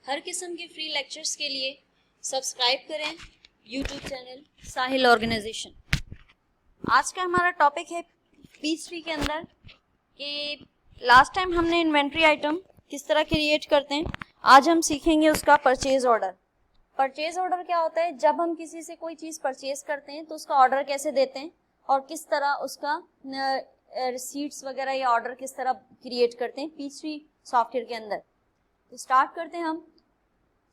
हर किस्म के free lectures के लिए सब्सक्राइब करें यूट्यूब चैनल साहिल ऑर्गेनाइजेशन। आज का हमारा टॉपिक है P3 के अंदर कि लास्ट टाइम हमने इन्वेंट्री आइटम किस तरह क्रिएट करते हैं। आज हम सीखेंगे उसका परचेज ऑर्डर। परचेज ऑर्डर क्या होता है? जब हम किसी से कोई चीज़ परचेज करते हैं तो उसका ऑर्डर कैसे देते हैं और किस तरह उसका रिसीट्स वगैरह या ऑर्डर किस तरह क्रिएट करते हैं P3 सॉफ्टवेयर के अंदर। तो स्टार्ट करते हैं हम।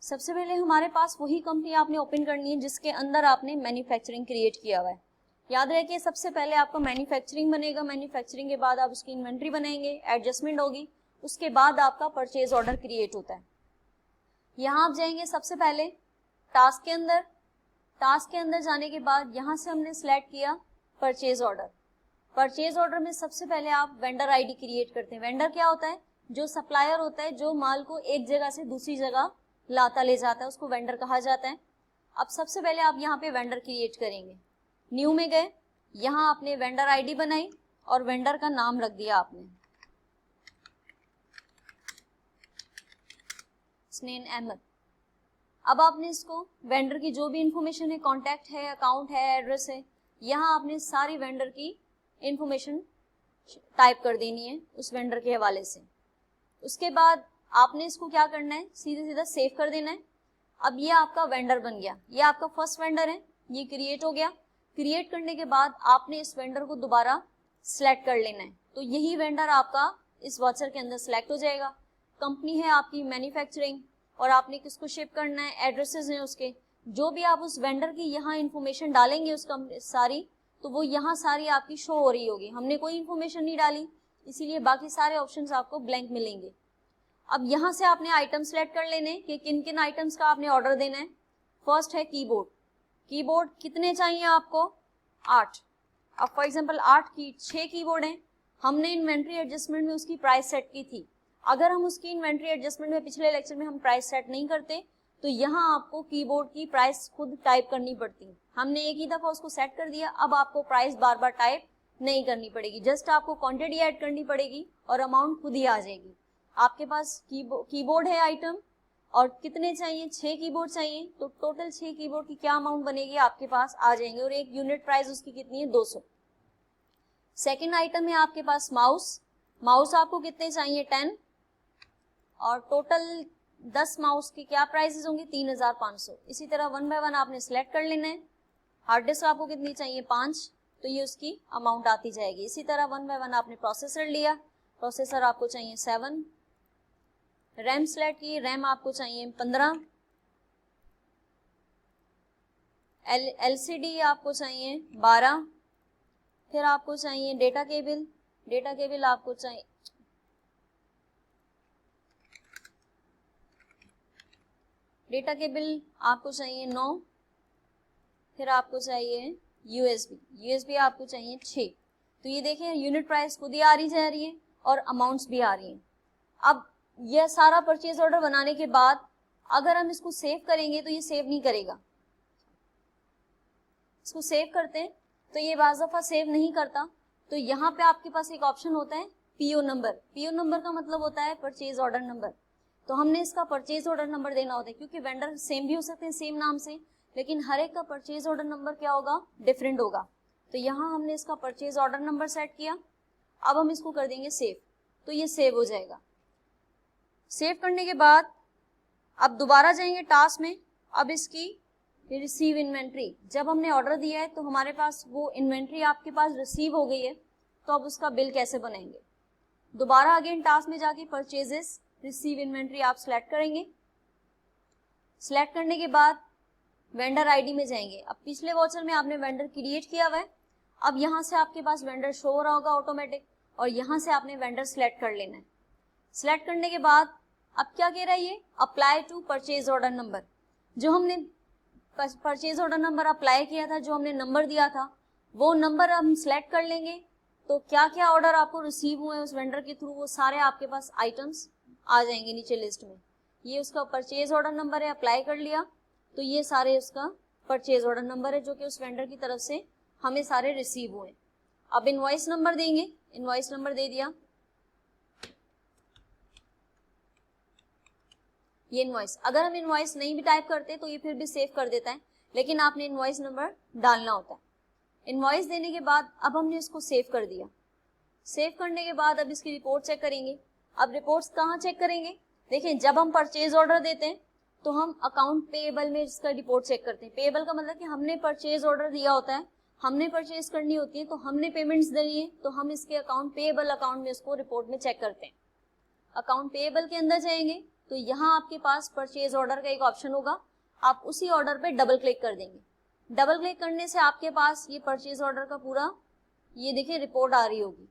सबसे पहले हमारे पास वही कंपनी आपने ओपन करनी है जिसके अंदर आपने मैन्युफैक्चरिंग क्रिएट किया हुआ है। याद रखिए सबसे पहले आपका मैन्युफैक्चरिंग बनेगा, मैन्युफैक्चरिंग के बाद आप उसकी इन्वेंट्री बनाएंगे, एडजस्टमेंट होगी, उसके बाद आपका परचेज ऑर्डर क्रिएट होता है। यहाँ आप जाएंगे सबसे पहले टास्क के अंदर। टास्क के अंदर जाने के बाद यहाँ से हमने सिलेक्ट किया परचेज ऑर्डर। परचेज ऑर्डर में सबसे पहले आप वेंडर आईडी क्रिएट करते हैं। वेंडर क्या होता है? जो सप्लायर होता है, जो माल को एक जगह से दूसरी जगह लाता ले जाता है, उसको वेंडर कहा जाता है। अब सबसे पहले आप यहाँ पे वेंडर क्रिएट करेंगे। न्यू में गए, यहाँ आपने वेंडर आईडी बनाई और वेंडर का नाम रख दिया आपने स्नेन अहमद। अब आपने इसको वेंडर की जो भी इंफॉर्मेशन है, कॉन्टैक्ट है, अकाउंट है, एड्रेस है, यहाँ आपने सारी वेंडर की इंफॉर्मेशन टाइप कर देनी है उस वेंडर के हवाले से। उसके बाद आपने इसको क्या करना है, सीधे सीधा सेव कर देना है। अब ये आपका वेंडर बन गया, ये आपका फर्स्ट वेंडर है, ये क्रिएट हो गया। क्रिएट करने के बाद आपने इस वेंडर को दोबारा सिलेक्ट कर लेना है, तो यही वेंडर आपका इस वाचर के अंदर सिलेक्ट हो जाएगा। कंपनी है आपकी मैन्युफैक्चरिंग और आपने किसको शिप करना है, एड्रेसेस हैं उसके, जो भी आप उस वेंडर की यहाँ इंफॉर्मेशन डालेंगे उस सारी, तो वो यहाँ सारी आपकी शो हो रही होगी। हमने कोई इंफॉर्मेशन नहीं डाली, इसीलिए बाकी सारे ऑप्शंस आपको ब्लैंक मिलेंगे। अब यहाँ से आपने आइटम सेलेक्ट कर लेने कि किन किन आइटम्स का आपने ऑर्डर देना है। फर्स्ट है कीबोर्ड। कीबोर्ड कितने चाहिए आपको? 8। अब फॉर एग्जांपल 6 कीबोर्ड हैं। हमने इन्वेंट्री एडजस्टमेंट में उसकी प्राइस सेट की थी। अगर हम उसकी इन्वेंट्री एडजस्टमेंट में पिछले लेक्चर में हम प्राइस सेट नहीं करते तो यहाँ आपको कीबोर्ड की प्राइस खुद टाइप करनी पड़ती है। हमने एक ही दफा उसको सेट कर दिया, अब आपको प्राइस बार बार टाइप नहीं करनी पड़ेगी, जस्ट आपको क्वांटिटी ऐड करनी पड़ेगी और अमाउंट खुद ही आ जाएगी। आपके पास कीबोर्ड है आइटम और कितने चाहिए? 6 कीबोर्ड चाहिए, तो टोटल 6 कीबोर्ड की क्या अमाउंट बनेगी आपके पास आ जाएंगे और एक यूनिट प्राइस उसकी कितनी है? 200। सेकंड आइटम है आपके पास माउस। माउस आपको कितने चाहिए? 10 और टोटल 10 माउस की क्या प्राइसेस होंगी? 3500। इसी तरह वन बाय वन आपने सिलेक्ट कर लेना है। हार्ड डिस्क आपको कितनी चाहिए? 5, तो ये उसकी अमाउंट आती जाएगी। इसी तरह वन बाय वन आपने प्रोसेसर लिया, प्रोसेसर आपको चाहिए 7। रैम सेलेक्ट की, रैम आपको चाहिए 15। LCD आपको चाहिए 12। फिर आपको चाहिए डेटा केबल। डेटा केबल आपको चाहिए डेटा केबल आपको चाहिए 9। फिर आपको चाहिए USB आपको चाहिए 6। तो ये देखें यूनिट प्राइस खुद ही आ रही जा रही है और अमाउंट्स भी आ रही हैं। अब यह सारा परचेज ऑर्डर बनाने के बाद अगर हम इसको सेव करेंगे तो ये सेव नहीं करेगा। इसको सेव करते हैं तो ये बाज़ दफा सेव नहीं करता। तो यहाँ पे आपके पास एक ऑप्शन होता है PO नंबर। PO नंबर का मतलब होता है परचेज ऑर्डर नंबर। तो हमने इसका परचेज ऑर्डर नंबर देना होता है, क्योंकि वेंडर सेम भी हो सकते हैं सेम नाम से, लेकिन हर एक का परचेज ऑर्डर नंबर क्या होगा? डिफरेंट होगा। तो यहाँ हमने इसका परचेज ऑर्डर नंबर सेट किया। अब हम इसको कर देंगे सेव, तो ये सेव हो जाएगा। सेव करने के बाद अब दोबारा जाएंगे टास्क में। अब इसकी रिसीव इन्वेंट्री, जब हमने ऑर्डर दिया है तो हमारे पास वो इन्वेंट्री आपके पास रिसीव हो गई है, तो अब उसका बिल कैसे बनाएंगे? दोबारा अगेन टास्क में जाके परचेजेस रिसीव इन्वेंट्री आप सिलेक्ट करेंगे। सिलेक्ट करने के बाद वेंडर आईडी में जाएंगे। अब पिछले वॉचर में आपने वेंडर क्रिएट किया हुआ है, अब यहाँ से आपके पास वेंडर शो हो रहा होगा ऑटोमेटिक, और यहाँ से आपने वेंडर सिलेक्ट कर लेना है। सिलेक्ट करने के बाद अब क्या कह रहा है ये? Apply to purchase order number. जो हमने परचेज ऑर्डर नंबर अप्लाई किया था, जो हमने नंबर दिया था, वो नंबर हम सिलेक्ट कर लेंगे। तो क्या क्या ऑर्डर आपको रिसीव हुए उस वेंडर के थ्रू, वो सारे आपके पास आइटम्स आ जाएंगे नीचे लिस्ट में। ये उसका परचेज ऑर्डर नंबर है, अप्लाई कर लिया, तो ये सारे उसका परचेज ऑर्डर नंबर है जो कि उस वेंडर की तरफ से हमें सारे रिसीव हुए। अब इनवॉइस नंबर देंगे, इनवॉइस नंबर दे दिया। ये इनवॉइस। अगर हम इनवॉइस नहीं भी टाइप करते तो ये फिर भी सेव कर देता है, लेकिन आपने इनवॉइस नंबर डालना होता है। इनवॉइस देने के बाद अब हमने इसको सेव कर दिया। सेव करने के बाद अब इसकी रिपोर्ट चेक करेंगे। अब रिपोर्ट्स कहाँ चेक करेंगे? देखिए, जब हम परचेज ऑर्डर देते हैं तो हम अकाउंट पेएबल में इसका रिपोर्ट चेक करते हैं। पेएबल का मतलब कि हमने परचेज ऑर्डर दिया होता है, हमने परचेज करनी होती है, तो हमने पेमेंट्स देनी है, तो हम इसके अकाउंट पेएबल अकाउंट में इसको रिपोर्ट में चेक करते हैं। अकाउंट पेएबल के अंदर जाएंगे तो यहाँ आपके पास परचेज ऑर्डर का एक ऑप्शन होगा, आप उसी ऑर्डर पे डबल क्लिक कर देंगे। डबल क्लिक करने से आपके पास ये परचेज ऑर्डर का पूरा ये देखिए रिपोर्ट आ रही होगी।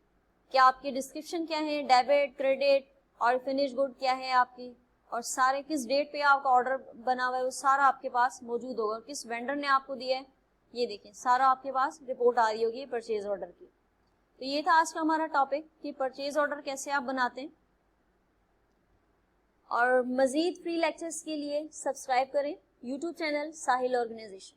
क्या आपकी डिस्क्रिप्शन क्या है, डेबिट, क्रेडिट और फिनिश गुड क्या है आपकी, और सारे किस डेट पे आपका ऑर्डर बना हुआ है वो सारा आपके पास मौजूद होगा। किस वेंडर ने आपको दिया है ये देखें, सारा आपके पास रिपोर्ट आ रही होगी परचेज ऑर्डर की। तो ये था आज का हमारा टॉपिक कि परचेज ऑर्डर कैसे आप बनाते हैं। और मजीद फ्री लेक्चर्स के लिए सब्सक्राइब करें यूट्यूब चैनल साहिल ऑर्गेनाइजेशन।